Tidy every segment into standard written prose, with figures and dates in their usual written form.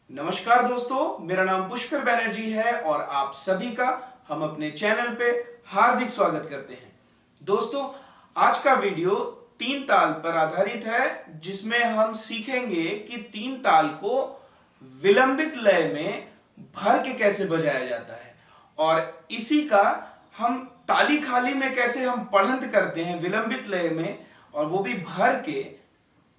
नमस्कार दोस्तों, मेरा नाम पुष्कर बैनर्जी है और आप सभी का हम अपने चैनल पे हार्दिक स्वागत करते हैं। दोस्तों, आज का वीडियो तीन ताल पर आधारित है, जिसमें हम सीखेंगे कि तीन ताल को विलंबित लय में भर के कैसे बजाया जाता है और इसी का हम ताली खाली में कैसे हम पढ़ंत करते हैं विलंबित लय में, और वो भी भर के,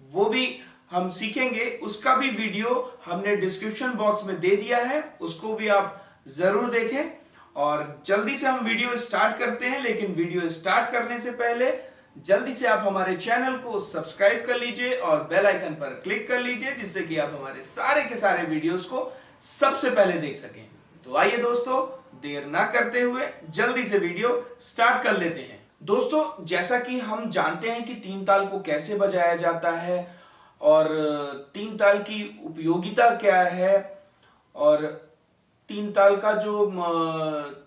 वो भी हम सीखेंगे। उसका भी वीडियो हमने डिस्क्रिप्शन बॉक्स में दे दिया है, उसको भी आप जरूर देखें। और जल्दी से हम वीडियो स्टार्ट करते हैं, लेकिन वीडियो स्टार्ट करने से पहले जल्दी से आप हमारे चैनल को सब्सक्राइब कर लीजिए और बेल आइकन पर क्लिक कर लीजिए, जिससे कि आप हमारे सारे के सारे वीडियोस को सबसे पहले देख सकें। तो आइए दोस्तों, देर ना करते हुए जल्दी से वीडियो स्टार्ट कर लेते हैं। दोस्तों, जैसा कि हम जानते हैं कि तीन ताल को कैसे बजाया जाता है और तीन ताल की उपयोगिता क्या है, और तीन ताल का जो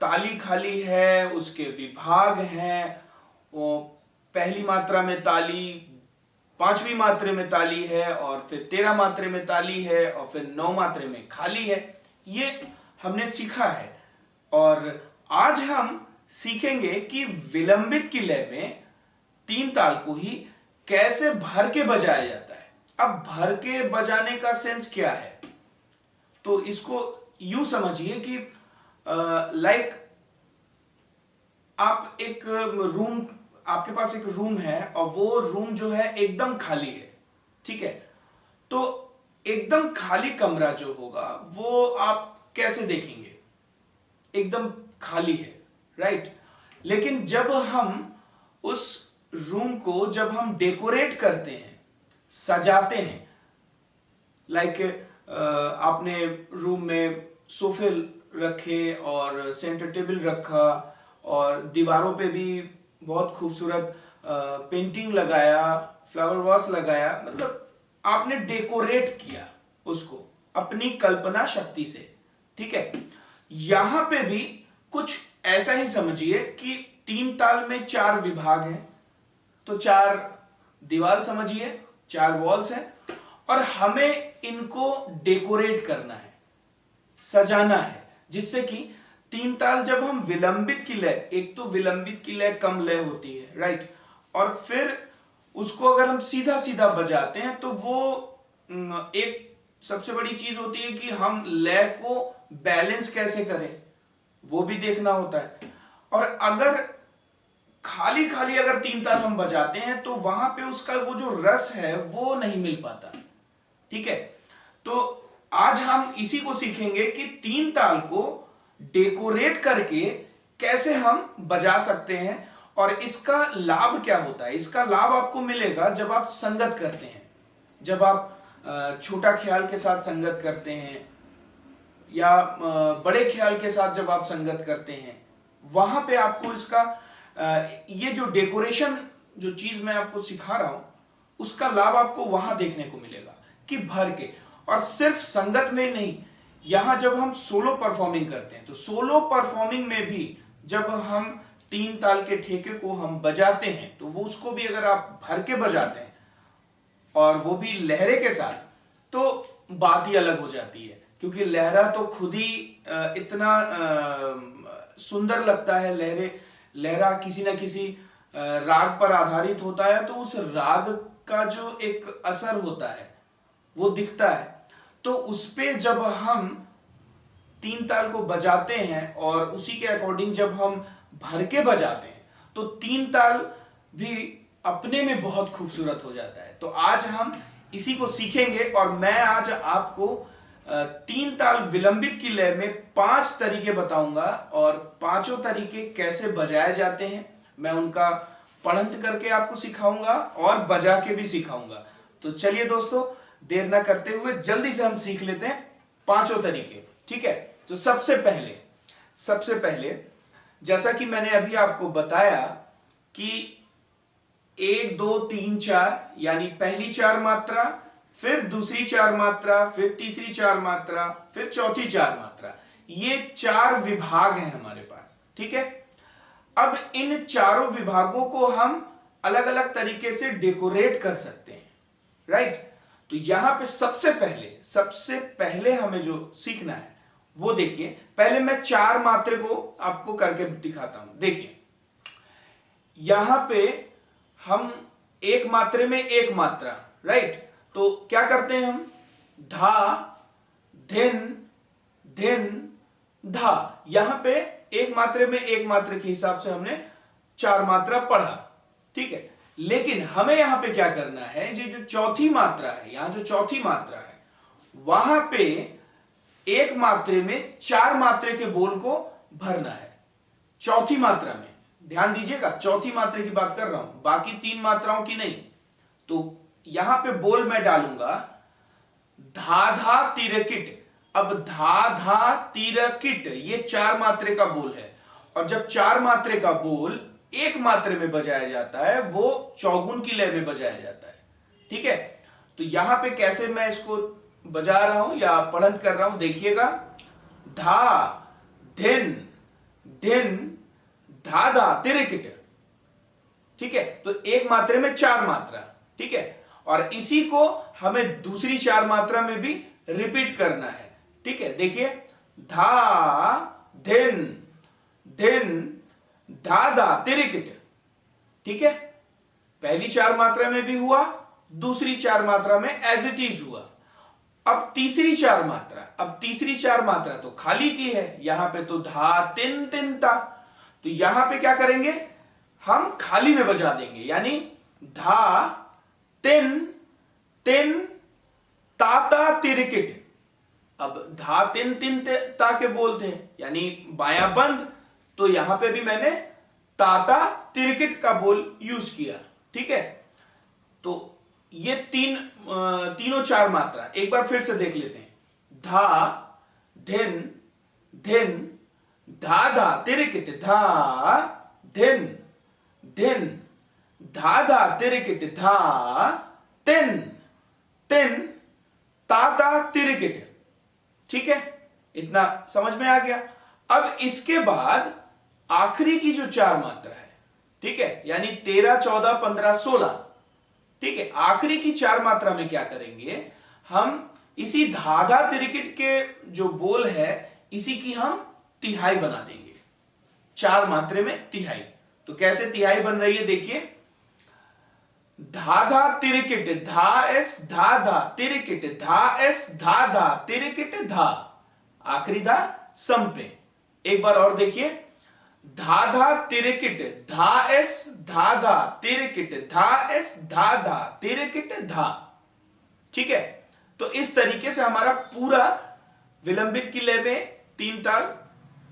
ताली खाली है उसके विभाग हैं। वो पहली मात्रा में ताली, पांचवी मात्रा में ताली है, और फिर 13 मात्रा में ताली है, और फिर 9 मात्रा में खाली है। ये हमने सीखा है और आज हम सीखेंगे कि विलंबित की लय में तीन ताल को ही कैसे भर के बजाया जाता है। अब भर के बजाने का सेंस क्या है, तो इसको यूं समझिए कि लाइक आप एक रूम, आपके पास एक रूम है और वो रूम जो है एकदम खाली है, ठीक है। तो एकदम खाली कमरा जो होगा वो आप कैसे देखेंगे, एकदम खाली है, राइट। लेकिन जब हम उस रूम को जब हम डेकोरेट करते हैं, सजाते हैं, लाइक आपने रूम में सोफे रखे और सेंटर टेबल रखा और दीवारों पे भी बहुत खूबसूरत पेंटिंग लगाया, फ्लावर वास लगाया, मतलब आपने डेकोरेट किया उसको अपनी कल्पना शक्ति से, ठीक है। यहां पे भी कुछ ऐसा ही समझिए कि तीन ताल में 4 विभाग हैं, तो 4 दीवार समझिए, 4 वॉल्स हैं, और हमें इनको डेकोरेट करना है, सजाना है, जिससे कि तीन ताल जब हम विलंबित की लय, एक तो विलंबित की लय कम लय होती है, राइट, और फिर उसको अगर हम सीधा सीधा बजाते हैं तो वो एक सबसे बड़ी चीज होती है कि हम लय को बैलेंस कैसे करें, वो भी देखना होता है। और अगर खाली खाली अगर तीन ताल हम बजाते हैं तो वहां पे उसका वो जो रस है वो नहीं मिल पाता, ठीक है। तो आज हम इसी को सीखेंगे कि तीन ताल को डेकोरेट करके कैसे हम बजा सकते हैं, और इसका लाभ क्या होता है। इसका लाभ आपको मिलेगा जब आप संगत करते हैं, जब आप छोटा ख्याल के साथ संगत करते हैं या बड़े ख्याल के साथ जब आप संगत करते हैं, वहां पे आपको इसका ये जो डेकोरेशन जो चीज मैं आपको सिखा रहा हूं, उसका लाभ आपको वहां देखने को मिलेगा कि भर के। और सिर्फ संगत में नहीं, यहां जब हम सोलो परफॉर्मिंग करते हैं तो सोलो परफॉर्मिंग में भी जब हम तीन ताल के ठेके को हम बजाते हैं तो वो उसको भी अगर आप भर के बजाते हैं और वो भी लहरे के साथ, तो बात ही अलग हो जाती है। क्योंकि लहरा तो खुद ही इतना सुंदर लगता है। लहरा किसी ना किसी राग पर आधारित होता है, तो उस राग का जो एक असर होता है वो दिखता है। तो उस पे जब हम तीन ताल को बजाते हैं और उसी के अकॉर्डिंग जब हम भर के बजाते हैं, तो तीन ताल भी अपने में बहुत खूबसूरत हो जाता है। तो आज हम इसी को सीखेंगे और मैं आज आपको तीन ताल विलंबित की लय में 5 तरीके बताऊंगा, और पांचों तरीके कैसे बजाए जाते हैं मैं उनका पढ़ंत करके आपको सिखाऊंगा और बजा के भी सिखाऊंगा। तो चलिए दोस्तों, देर ना करते हुए जल्दी से हम सीख लेते हैं पांचों तरीके, ठीक है। तो सबसे पहले जैसा कि मैंने अभी आपको बताया कि 1 2 3 4, यानी पहली 4 मात्रा, फिर दूसरी 4 मात्रा, फिर तीसरी 4 मात्रा, फिर चौथी 4 मात्रा, ये 4 विभाग हैं हमारे पास, ठीक है। अब इन चारों विभागों को हम अलग अलग तरीके से डेकोरेट कर सकते हैं, राइट। तो यहां पे सबसे पहले हमें जो सीखना है वो देखिए, पहले मैं 4 मात्रे को आपको करके दिखाता हूं। देखिए यहां पे हम एक मात्रे में एक मात्रा, राइट, तो क्या करते हैं हम, धा, धिन, धिन, धा। यहां पे एक मात्रे में एक मात्रे के हिसाब से हमने 4 मात्रा पढ़ा, ठीक है। लेकिन हमें यहां पे क्या करना है, ये जो चौथी मात्रा है, यहां जो चौथी मात्रा है, वहां पे एक मात्रे में 4 मात्रे के बोल को भरना है। चौथी मात्रा में ध्यान दीजिएगा, चौथी मात्रा की बात कर रहा हूं, बाकी 3 मात्राओं की नहीं। तो यहां पे बोल मैं डालूंगा धा धा तिरकिट। अब धा धा तिरकिट ये 4 मात्रे का बोल है, और जब 4 मात्रे का बोल एक मात्रे में बजाया जाता है वो चौगुन की लय में बजाया जाता है, ठीक है। तो यहां पे कैसे मैं इसको बजा रहा हूं या पढ़ंत कर रहा हूं, देखिएगा, धा, धिन, धिन, धा धा तिरकिट, ठीक है। तो एक मात्रे में 4 मात्रा, ठीक है, और इसी को हमें दूसरी 4 मात्रा में भी रिपीट करना है, ठीक है। देखिए, धा, धिन, धिन, धा धा तिरकिट, ठीक है। पहली 4 मात्रा में भी हुआ, दूसरी 4 मात्रा में एज इट इज हुआ। अब तीसरी 4 मात्रा, अब तीसरी 4 मात्रा तो खाली की है, यहां पे तो धा तिन तिन ता, तो यहां पे क्या करेंगे, हम खाली में बजा देंगे, यानी धा तिन तिन ताता तिरकिट। अब धा तिन तिन ता के बोलते हैं, यानी बायां बंद, तो यहां पे भी मैंने ताता तिरकिट का बोल यूज किया, ठीक है। तो ये तीनों 4 मात्रा एक बार फिर से देख लेते हैं, धा, धिन, धिन, धा धा तिरकिट, धा, धिन, धिन, धा धा तिरकिट, धा, तिन, तिन, ताता तिरकिट, ठीक है। इतना समझ में आ गया। अब इसके बाद आखिरी की जो 4 मात्रा है, ठीक है, यानी 13, 14, 15, 16, ठीक है, आखिरी की 4 मात्रा में क्या करेंगे, हम इसी धाधा तिरकिट के जो बोल है इसी की हम तिहाई बना देंगे, 4 मात्रे में तिहाई। तो कैसे तिहाई बन रही है, देखिए, धाधा तिरकिट, धा एस धाधा तिरकिट, धा एस धाधा तिरकिट, धा, आखिरी धा सम पे। एक बार और देखिए, धाधा तिरकिट, धा एस धाधा तिरकिट, धा एस धाधा तिरकिट, धा, ठीक है। तो इस तरीके से हमारा पूरा विलंबित की लय में 3 ताल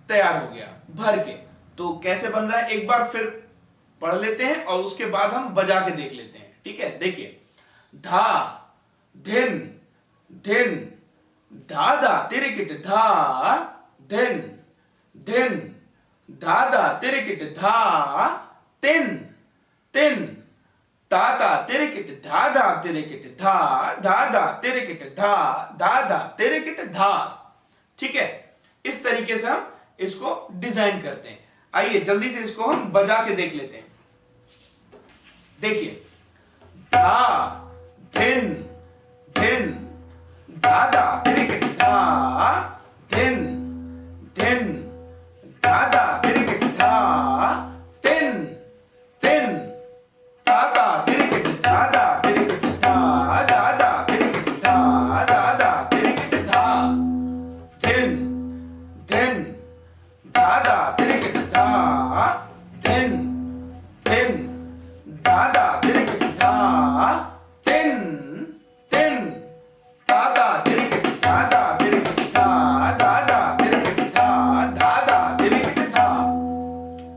तैयार हो गया भर के। तो कैसे बन रहा है एक बार फिर पढ़ लेते हैं और उसके बाद हम बजा के देख लेते हैं, ठीक है। देखिए, धा, धिन, धिन, धाधा तिरकिट, धा, धिन, धिन, धाधा तिरकिट, धा, तिन, तिन, ताता तिरकिट, धाधा तिरकिट, धा, धाधा तिरकिट, धा, धाधा तिरकिट, धा, ठीक है। इस तरीके से हम इसको डिजाइन करते हैं। आइए जल्दी से इसको हम बजा के देख लेते हैं। देखिए, धा, धिन, धिन, धाधा तिरकिट, धा, धिन, धिन, धाधा तिरकिट, धा, तिन, तिन, ताता तिरकिट, धाधा तिरकिट, धा, धाधा तिरकिट, धा, धाधा तिरकिट, धा, धिन, धिन, धाधा तिरकिट, धा, धिन, धिन, धाधा तिरकिट, धा, तिन, तिन, ताता तिरकिट, धाधा तिरकिट, धा, धाधा तिरकिट, धा, धाधा तिरकिट, धा,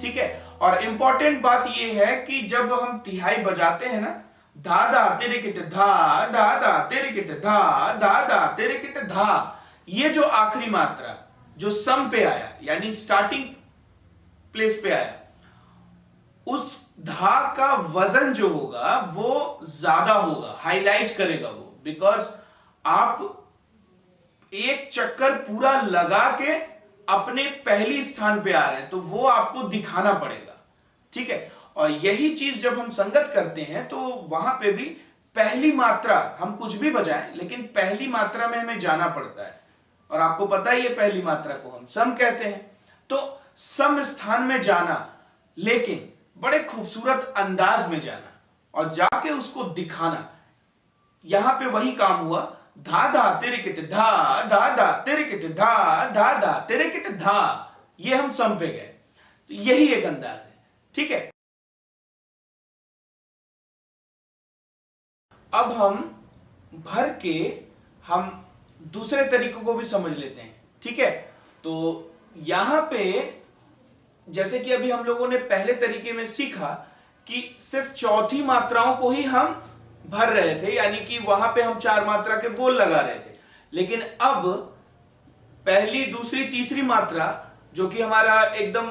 ठीक है। और इंपॉर्टेंट बात यह है कि जब हम तिहाई बजाते हैं ना, धाधा तिरकिट, धा, धाधा तिरकिट, धा, धाधा तिरकिट, धा, ये जो आखिरी मात्रा जो सम पे आया, यानी स्टार्टिंग प्लेस पे आया, उस धा का वजन जो होगा वो ज्यादा होगा, हाईलाइट करेगा वो, बिकॉज आप एक चक्कर पूरा लगा के अपने पहली स्थान पे आ रहे हैं, तो वो आपको दिखाना पड़ेगा, ठीक है। और यही चीज जब हम संगत करते हैं तो वहां पे भी पहली मात्रा हम कुछ भी बजाएं, लेकिन पहली मात्रा में हमें जाना पड़ता है, और आपको पता ही है पहली मात्रा को हम सम कहते हैं। तो सम स्थान में जाना, लेकिन बड़े खूबसूरत अंदाज में जाना और जाके उसको दिखाना, यहां पे वही काम हुआ। धा धा तिरिकिट धा, धा धा तिरिकिट धा, धा धा तिरिकिट धा, ये हम सम पे गए। तो यही एक अंदाज है, ठीक है। अब हम भर के हम दूसरे तरीकों को भी समझ लेते हैं, ठीक है। तो यहां पे जैसे कि अभी हम लोगों ने पहले तरीके में सीखा कि सिर्फ चौथी मात्राओं को ही हम भर रहे थे, यानी कि वहां पे हम 4 मात्रा के बोल लगा रहे थे। लेकिन अब पहली, दूसरी, तीसरी मात्रा जो कि हमारा एकदम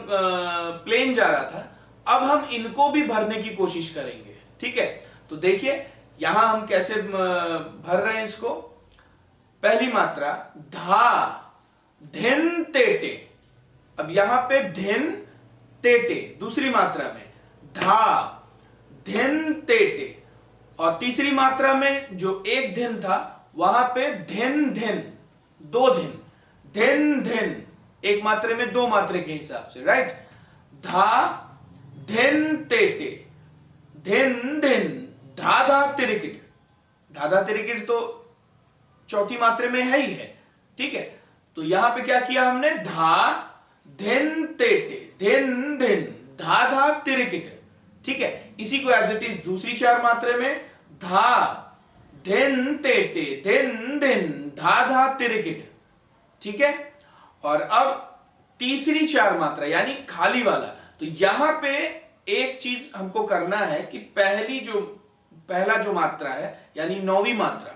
प्लेन जा रहा था, अब हम इनको भी भरने की कोशिश करेंगे, ठीक है। तो देखिए यहां हम कैसे भर रहे हैं इसको। पहली मात्रा धा, धिन तेटे। अब यहां पे धिन तेटे, दूसरी मात्रा में धा, धिन तेटे, और तीसरी मात्रा में जो एक धिन था वहां पे धिन धिन, 2 धिन, धिन धिन, एक मात्रे में 2 मात्रे के हिसाब से, राइट। धा, धिन तेटे, धिन धिन, धाधा तिरिकिट। धाधा तिरिकिट तो चौथी मात्रे में है ही है, ठीक है। तो यहां पे क्या किया हमने, धा, धिन तेटे, धिन धिन, धाधा तिरिकिट, ठीक है। इसी को एज इट इज दूसरी 4 मात्रे में धा, धिन तेटे, धिन धिन, धाधा तिरिकिट, ठीक है। और अब तीसरी 4 मात्रा यानी खाली वाला। तो यहां पे एक चीज हमको करना है कि पहला जो मात्रा है यानी 9वीं मात्रा,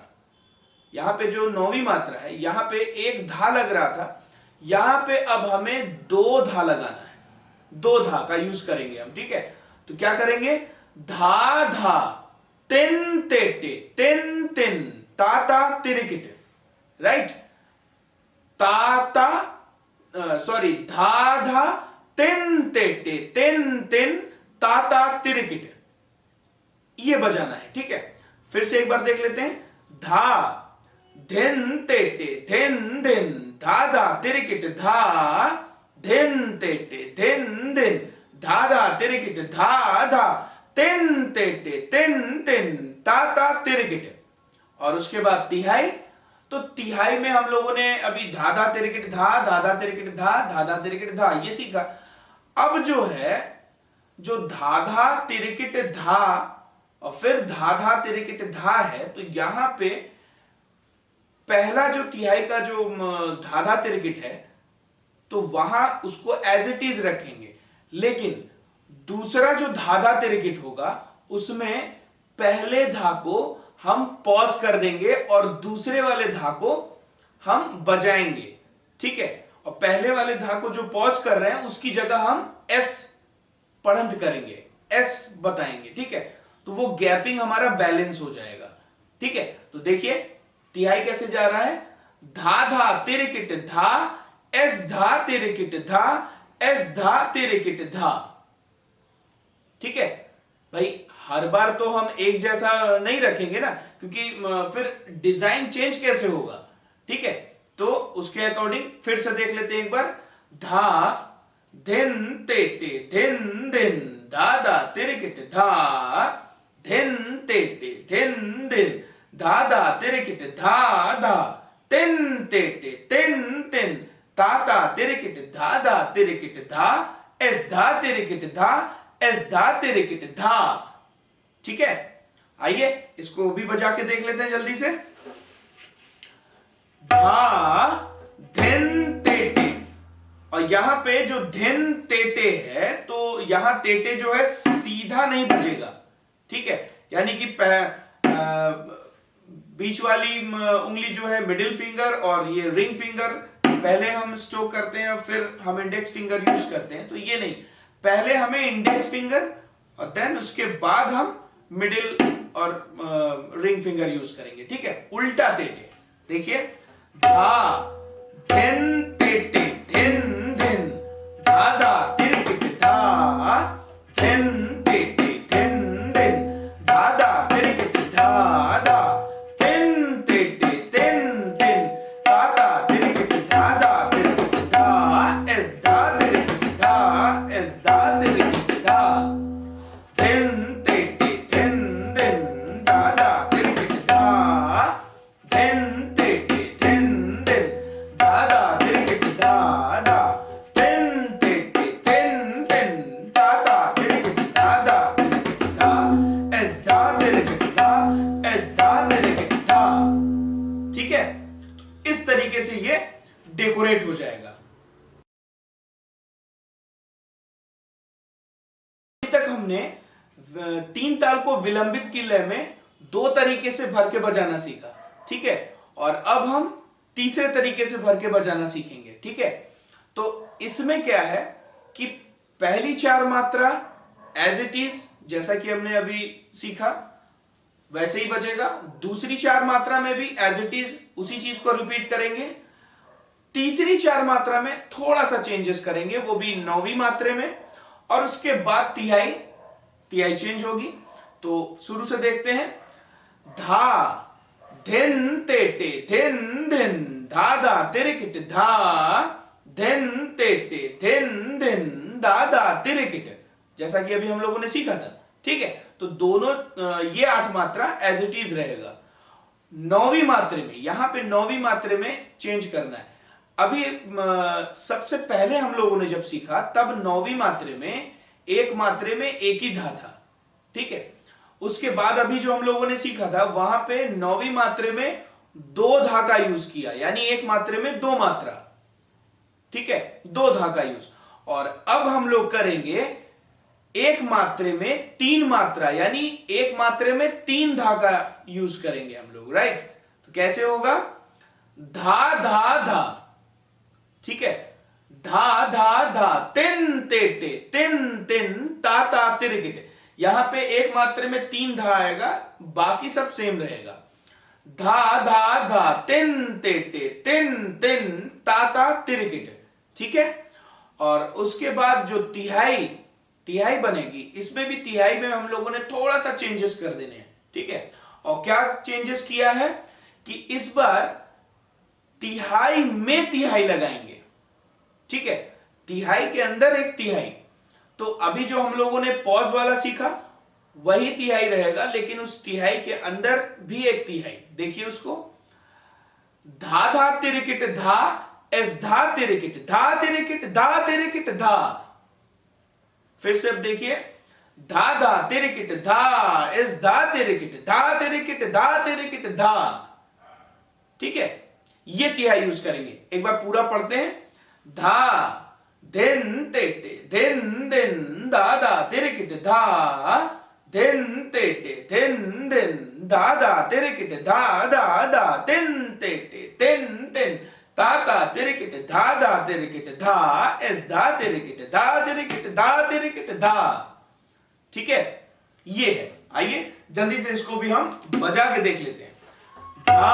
यहां पे जो 9वीं मात्रा है, यहां पे एक धा लग रहा था, यहां पे अब हमें 2 धा लगाना है। 2 धा का यूज करेंगे हम, ठीक है। तो क्या करेंगे, धा धा, तिन तेटे, तिन तिन, ताता तिरिकिट, राइट। ताता, सॉरी, धा धा, तिन तेटे, तिन तिन, ताता तिरिकिट, ये बजाना है, ठीक है। फिर से एक बार देख लेते हैं। धा, धिन तेटे, धिन धिन, धाधा तिरिकिट धा, धिन तेटे, धिन धिन, धाधा तिरिकिट धा धा, तिन तेटे, तिन तिन, ताता तिरिकिट। और उसके बाद तिहाई। तो तिहाई में हम लोगों ने अभी धाधा तिरिकिट धा, धाधा तिरिकिट धा, धाधा तिरिकिट धा, ये सीखा। अब जो है, जो धाधा तिरिकिट धा और फिर धाधा तिरिकिट धा है, तो यहां पे पहला जो तिहाई का जो धाधा तिरिकिट है, तो वहां उसको एज इट इज रखेंगे, लेकिन दूसरा जो धाधा तिरिकिट होगा उसमें पहले धा को हम पॉज कर देंगे और दूसरे वाले धा को हम बजाएंगे, ठीक है। और पहले वाले धा को जो पॉज कर रहे हैं उसकी जगह हम एस पढ़ंत करेंगे, एस बताएंगे, ठीक है। तो वो गैपिंग हमारा बैलेंस हो जाएगा, ठीक है। तो देखिए तिहाई कैसे जा रहा है, धा धा तिरिकिट धा, एस धा तिरिकिट धा, एस धा तिरिकिट धा, ठीक है। भाई हर बार तो हम एक जैसा नहीं रखेंगे ना, क्योंकि फिर डिजाइन चेंज कैसे होगा, ठीक है। तो उसके अकॉर्डिंग फिर से देख लेते हैं एक बार। धा, धिन तेटे, धिन धिन, धाधा तिरिकिट धा, धिन तेटे, धिन धिन, धाधा तिरिकिट धा धा, तिन तेटे, तिन तिन, ताता तिरिकिट धाधा तिरिकिट धा, एस धा तिरिकिट धा, एस धा तिरिकिट धा, ठीक है। आइए इसको भी बजा के देख लेते हैं जल्दी से। धा, धिन तेटे, और यहां पे जो धिन तेटे है, तो यहां तेटे जो है सीधा नहीं बजेगा, ठीक है। यानी कि बीच वाली उंगली जो है मिडिल फिंगर और ये रिंग फिंगर पहले हम स्ट्रोक करते हैं और फिर हम इंडेक्स फिंगर यूज करते हैं, तो ये नहीं, पहले हमें इंडेक्स फिंगर और देन उसके बाद हम मिडिल और रिंग फिंगर यूज करेंगे, ठीक है। उल्टा तेटे, देखिए, धा, धिन तेटे, धिन धिन, धाधा तिरिकिट धा, धिन तेटे, धिन धिन, धाधा तिरिकिट धा, से ये डेकोरेट हो जाएगा। अभी तक हमने तीन ताल को विलंबित की लय में दो तरीके से भर के बजाना सीखा, ठीक है। और अब हम तीसरे तरीके से भर के बजाना सीखेंगे, ठीक है। तो इसमें क्या है कि पहली चार मात्रा एज इट इज, जैसा कि हमने अभी सीखा वैसे ही बजेगा। दूसरी चार मात्रा में भी एज इट इज उसी चीज को रिपीट करेंगे। तीसरी चार मात्रा में थोड़ा सा चेंजेस करेंगे, वो भी नौवीं मात्रा में, और उसके बाद तिहाई चेंज होगी। तो शुरू से देखते हैं। धा धिन तेटे धिन धिन, धा धा तिरिकिट, धा धिन तेटे धिन धिन, धा धा तिरिकिट, जैसा कि अभी हम लोगों ने सीखा था, ठीक है। तो दोनों ये 8 मात्रा एज इट इज रहेगा। नौवीं मात्रा में, यहां पे नौवीं मात्रा में चेंज करना है। अभी सबसे पहले हम लोगों ने जब सीखा तब नौवीं मात्रा में एक मात्रा में एक ही धा था, ठीक है। उसके बाद अभी जो हम लोगों ने सीखा था वहां पे नौवीं मात्रा में दो धा का यूज किया, यानी एक मात्रा में दो मात्रा, ठीक है, दो धा का यूज। और अब हम लोग करेंगे एक मात्रा में तीन मात्रा, यानी एक मात्रा में तीन धा का यूज करेंगे हम लोग, राइट। तो कैसे होगा? धा धा धा, ठीक है, धा धा धा, तिन तेटे तिन तिन, ता ता तिरिकिट। यहां पे एक मात्रा में तीन धा आएगा, बाकी सब सेम रहेगा। धा धा धा, तिन तेटे तिन तिन, ता ता तिरिकिट, ठीक है। और उसके बाद जो तिहाई बनेगी, इसमें भी तिहाई में हम लोगों ने थोड़ा सा चेंजेस कर देने हैं, ठीक है। और क्या चेंजेस किया है कि इस बार तिहाई में तिहाई लगाएंगे, ठीक है, तिहाई के अंदर एक तिहाई। तो अभी जो हम लोगों ने पॉज वाला सीखा वही तिहाई रहेगा, लेकिन उस तिहाई के अंदर भी एक तिहाई। देखिए उसको, धा धा तिरिकिट धा, एस धा तिरिकिट, धा तिरिकिट, धा तिरिकिट, धा। फिर से अब देखिए, धा धा तिरिकिट धा, एस धा तिरिकिट, धा तिरिकिट, धा तिरिकिट, धा, ठीक है। ये तिहाई यूज करेंगे। एक बार पूरा पढ़ते हैं। धा धिन तेटे धिन धिन, धा धा तिरिकिट धा, धिन तेटे धिन धिन, धा धा तिरिकिट धा धा धा, तिन तेटे तिन तिन, ता ता तिरिकिट, धा धा तिरिकिट धा, एस धा तिरिकिट, धा तिरिकिट, धा तिरिकिट, धा, ठीक है। ये है। आइए जल्दी से इसको भी हम बजा के देख लेते हैं। धा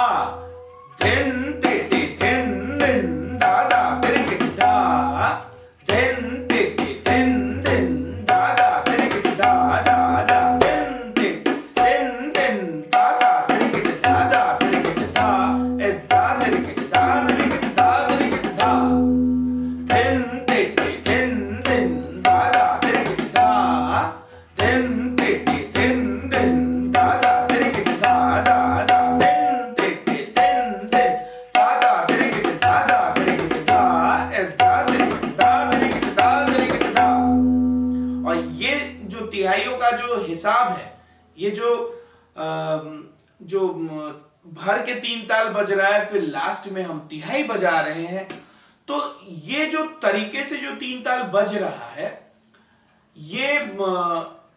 धिन तेटे धिन धिन, धा धा तिरिकिट धा, धिन तेटे धिन धिन, धा धा तिरिकिट धा धा धा, धिन तेटे धिन धिन, ता ता तिरिकिट, धा धा तिरिकिट धा, एस धा तिरिकिट, धा तिरिकिट, धा तिरिकिट, धा, धिन तेटे धिन धिन, धा धा तिरिकिट धा, धिन तेटे धिन धिन, धा धा तिरिकिट धा धा धा, धिन तेटे धिन धिन, धा धा तिरिकिट, धा धा तिरिकिट धा, एस धा तिरिकिट, धा तिरिकिट, धा तिरिकिट, धा। और ये जो तिहाइयों का जो हिसाब है, ये जो भर के तीन ताल बज रहा है, फिर लास्ट में हम तिहाई बजा रहे हैं, तो ये जो तरीके से जो तीन ताल बज रहा है, ये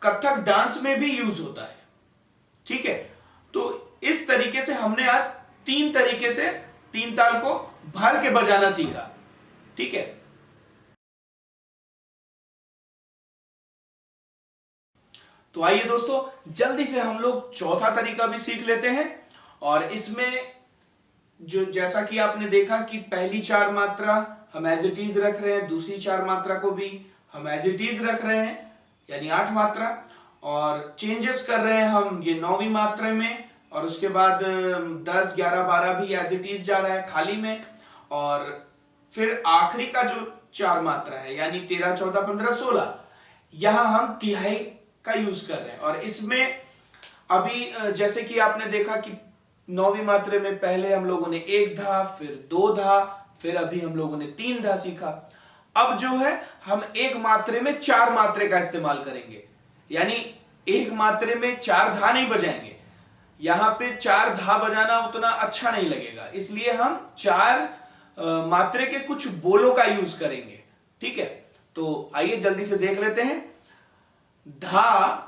कथक डांस में भी यूज होता है, ठीक है। तो इस तरीके से हमने आज तीन तरीके से तीन ताल को भर के बजाना सीखा, ठीक है। तो आइए दोस्तों, जल्दी से हम लोग चौथा तरीका भी सीख लेते हैं। और इसमें जो, जैसा कि आपने देखा कि पहली चार मात्रा हम एज इट इज रख रहे हैं, दूसरी चार मात्रा को भी हम एज इट इज रख रहे हैं, यानी 8 मात्रा, और चेंजेस कर रहे हैं हम ये नौवीं मात्रा में, और उसके बाद 10, 11, 12 भी एज इट इज जा रहा है खाली में, और फिर आखिरी का जो चार मात्रा है यानी 13, 14, 15, 16, यहां हम तिहाई का यूज कर रहे हैं। और इसमें अभी जैसे कि आपने देखा कि नौवीं मात्रा में पहले हम लोगों ने एक धा, फिर दो धा, फिर अभी हम लोगों ने तीन धा सीखा। अब जो है हम एक मात्रे में चार मात्रे का इस्तेमाल करेंगे, यानी एक मात्रे में चार धा नहीं बजाएंगे। यहां पे चार धा बजाना उतना अच्छा नहीं लगेगा, इसलिए हम चार मात्रे के कुछ बोलों का यूज करेंगे। ठीक है, तो आइए जल्दी से देख लेते हैं। धा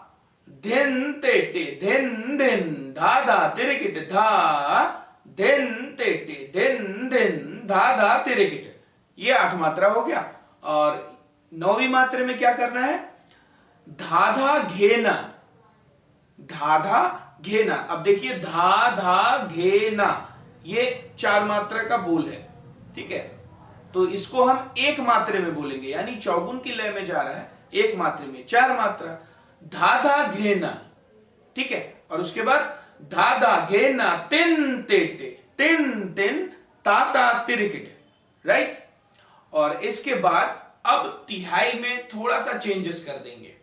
धिन तेटे धिन धिन धा धा तिरिकिट धा धिन तेटे धिन धिन धा धा तिरिकिट। ये 8 मात्रा हो गया। और 9वीं मात्रा में क्या करना है? धाधा घेना, धाधा घेना। अब देखिए धाधा घेना, ये 4 मात्रा का बोल है। ठीक है, तो इसको हम एक मात्रे में बोलेंगे, यानी चौगुन की लय में जा रहा है, एक मात्रे में 4 मात्रा। धाधा घेना। ठीक है, और उसके बाद धाधा घेना तिन तेटे तिन तिन ताता तिरिकिट। राइट, और इसके बाद अब तिहाई में थोड़ा सा चेंजेस कर देंगे,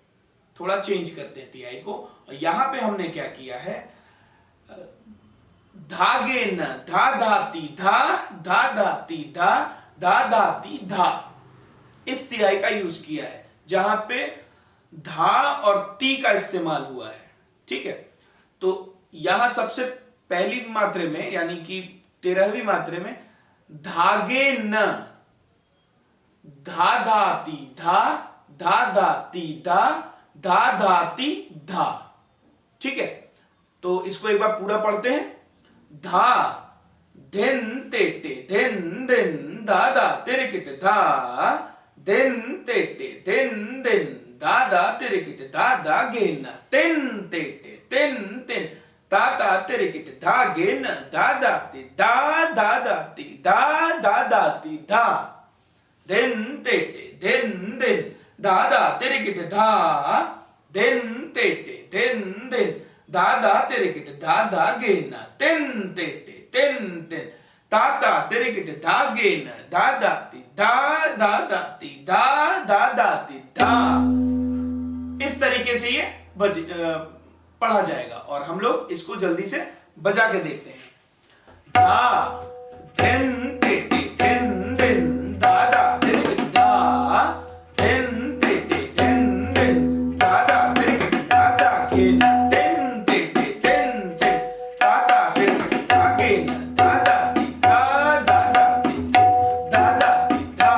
थोड़ा चेंज करते हैं तिहाई को। और यहां पे हमने क्या किया है? धागे न धा धाती धा धा धाती धा धा धाती धा, इस तिहाई का यूज किया है जहां पे धा और ती का इस्तेमाल हुआ है। ठीक है, तो यहां सबसे पहली मात्रे में यानी कि 13वीं मात्रे में धागे न धा धाती धा धा धाती धा धा धाती धा। ठीक है, तो इसको एक बार पूरा पढ़ते हैं। धा धिन तेटे धिन धिन धा धा तिरिकिट धा धिन तेटे धिन धिन धा धा तिरिकिट धा धा घेन तिन तेटे तिन तिन धा धा तिरिकिट धा घेन धा धाती धा धा धाती धा धा धाती धा धिन तेटे धिन धिन धा धा तिरिकिट धा धिन तेटे धिन धिन धा धा तिरिकिट धा धा घेन तिन तेटे तिन तिन ता ता तिरिकिट धा घेन धा धाती धा धा धाती धा धा धाती धा। इस तरीके से ये पढ़ा जाएगा और हम लोग इसको जल्दी से बजा के देखते हैं। धा धिन तेटे धिन धिन धा धा तिरिकिट धा धिन तेटे धिन धिन धा धा तिरिकिट धा धा घेन तिन तेटे तिन तिन धा धा तिरिकिट धा घेन धा धाती धा धा धाती धा धाती धा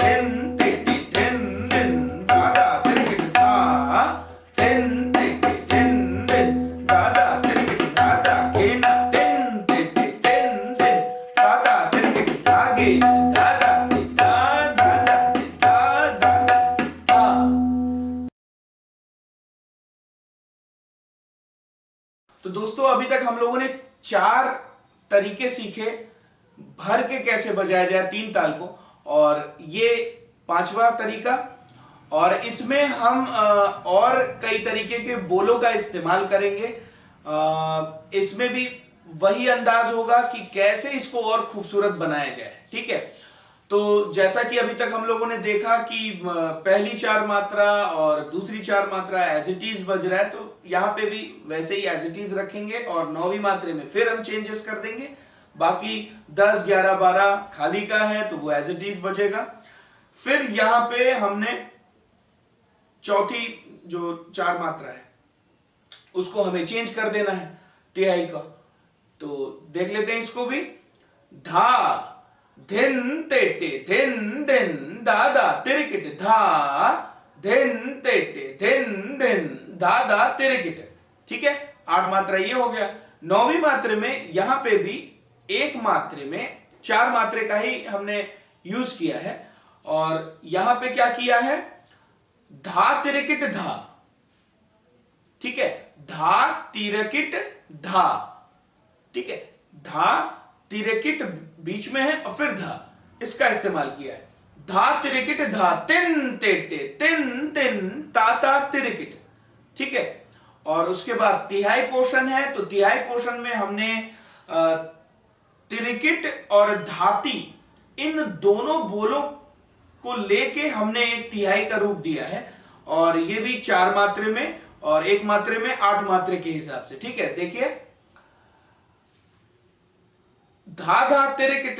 धिन तेटे धिन धिन धा धा तिरिकिट धा धिन तेटे धिन धिन धा धा तिरिकिट धा धा घेन तिन तेटे तिन तिन धा धा तिरिकिट धा घेन धा धाती धा धा धाती धा धा धा। तो दोस्तों अभी तक हम लोगों ने 4 तरीके सीखे भर के कैसे बजाया जाए 3 ताल को, और ये 5वां तरीका। और इसमें हम और कई तरीके के बोलों का इस्तेमाल करेंगे। इसमें भी वही अंदाज होगा कि कैसे इसको और खूबसूरत बनाया जाए। ठीक है, तो जैसा कि अभी तक हम लोगों ने देखा कि पहली 4 मात्रा और दूसरी 4 मात्रा एज इट इज बज रहा है, तो यहां पे भी वैसे ही एज इट इज रखेंगे और 9वीं मात्रे में फिर हम चेंजेस कर देंगे। बाकी 10, 11, 12 खाली का है तो वो एज इट इज बजेगा। फिर यहां पे हमने चौथी जो 4 मात्रा है उसको हमें चेंज कर देना है तिहाई का, तो देख लेते हैं इसको भी। धा धिन तेटे धिन धिन धा धा तिरिकिट धा धिन तेटे धिन धिन धा धा तिरिकिट। ठीक है, 8 मात्रा ये हो गया। 9वीं मात्रे में यहां पे भी एक मात्रे में 4 मात्रे का ही हमने यूज किया है, और यहां पे क्या किया है? धा तिरिकिट धा। ठीक है, धा तिरकिट धा। ठीक है, धा तिरकिट बीच में है और फिर धा, इसका इस्तेमाल किया है। धा तिरकिट धा तिन तेटे तिन तिन ताता तिरकिट। ठीक है, और उसके बाद तिहाई पोर्शन है, तो तिहाई पोर्शन में हमने तिरकिट और धाती इन दोनों बोलों को लेके हमने एक तिहाई का रूप दिया है, और ये भी 4 मात्रे में और एक मात्रे में 8 मात्रे के हिसाब से। ठीक है, देखिए धा धा तिरिकिट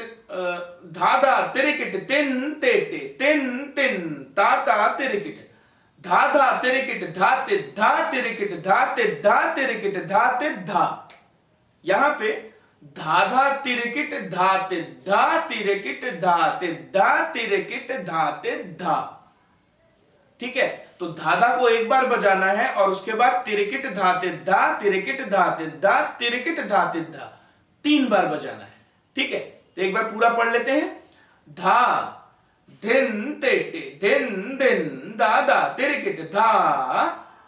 तिन तेटे तिन तिन ता ता तिरिकिट धा धा तिरिकिट धा तिरिकिट धा धा तिरिकिट धा धा। यहां पे धाधा तिरकिट धाते धा तिरकिट धाते धा तिरकिट धाते धा। ठीक है, तो धाधा को एक बार बजाना है और उसके बाद तिरकिट धाते धा तिरकिट धाते धा तिरकिट धाते धा 3 बार बजाना है। ठीक है, तो एक बार पूरा पढ़ लेते हैं। धा धिन तेटे धिन धिन दादा तिरकिट धा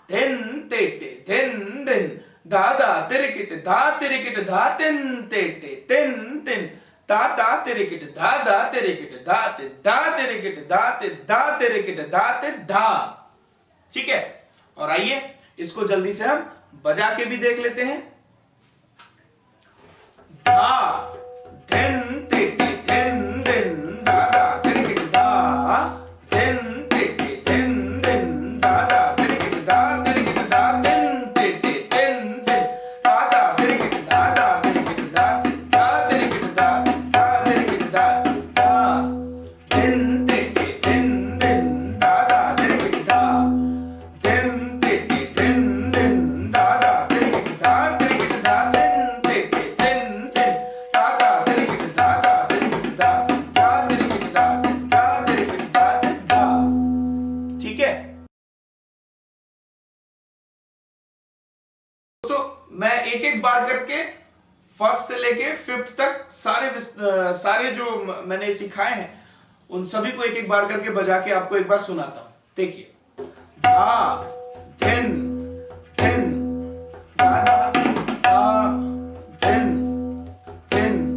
धिन तेटे धिन धिन दादा तिरकिट धा तिरकिट धा तिन तेटे तिन तिन ता ता तिरकिट धा धा तिरकिट धाते धा तिरकिट धाते धा तिरकिट धाते धा। ठीक है, और आइए इसको जल्दी से हम बजा के भी देख लेते हैं। धा धिन तेटे धिन धिन दादा तिरकिट धा धिन तेटे धिन धिन दादा तिरकिट धा तिरकिट धा तिन तेटे तिन तिन दादा तिरकिट दादा तिरकिट धा धा तिरकिट धा धा तिरकिट धा धा धिन तेटे धिन धिन दादा तिरकिट धा धिन तेटे धिन धिन दादा तिरकिट धा तिरकिट धा धिन तेटे धिन धिन दादा तिरकिट दादा तिरकिट धा धा तिरकिट धा धा तिरकिट धा धा। ठीक है दोस्तों, मैं एक एक बार करके फर्स्ट से लेके फिफ्थ तक सारे जो मैंने सिखाए हैं उन सभी को एक एक बार करके बजा के आपको एक बार सुनाता हूं। देखिए, धा धिन धिन दादा धा धिन धिन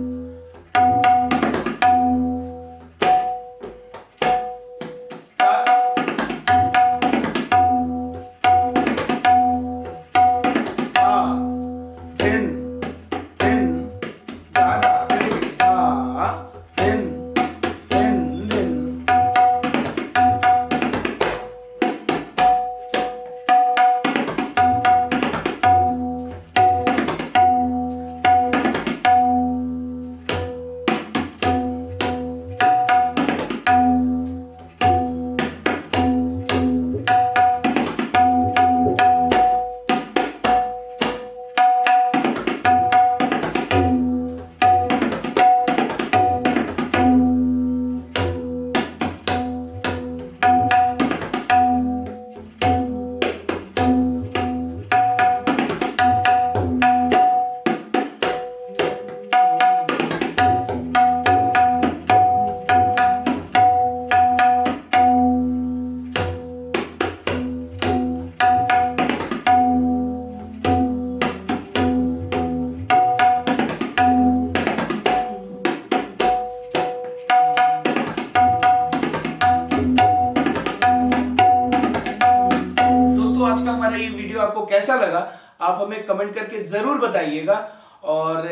आज का हमारा ये वीडियो आपको कैसा लगा आप हमें कमेंट करके जरूर बताइएगा। और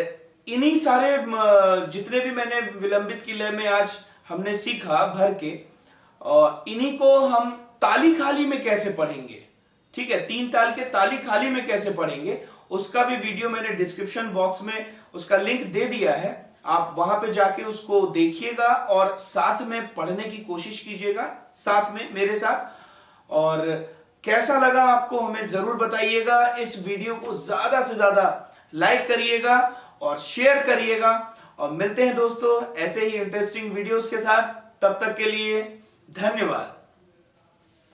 इन्हीं सारे जितने भी मैंने विलंबित की लय में आज हमने सीखा भर के, और इन्हीं को हम ताली खाली में कैसे पढ़ेंगे, ठीक है, 3 ताल के ताली खाली में कैसे पढ़ेंगे, उसका भी वीडियो मैंने डिस्क्रिप्शन बॉक्स में उसका लिंक दे दिया है। आप वहां पे जाके उसको देखिएगा और साथ में पढ़ने की कोशिश कीजिएगा साथ में मेरे साथ। और कैसा लगा आपको हमें जरूर बताइएगा। इस वीडियो को ज्यादा से ज्यादा लाइक करिएगा और शेयर करिएगा। और मिलते हैं दोस्तों ऐसे ही इंटरेस्टिंग वीडियोस के साथ। तब तक के लिए धन्यवाद।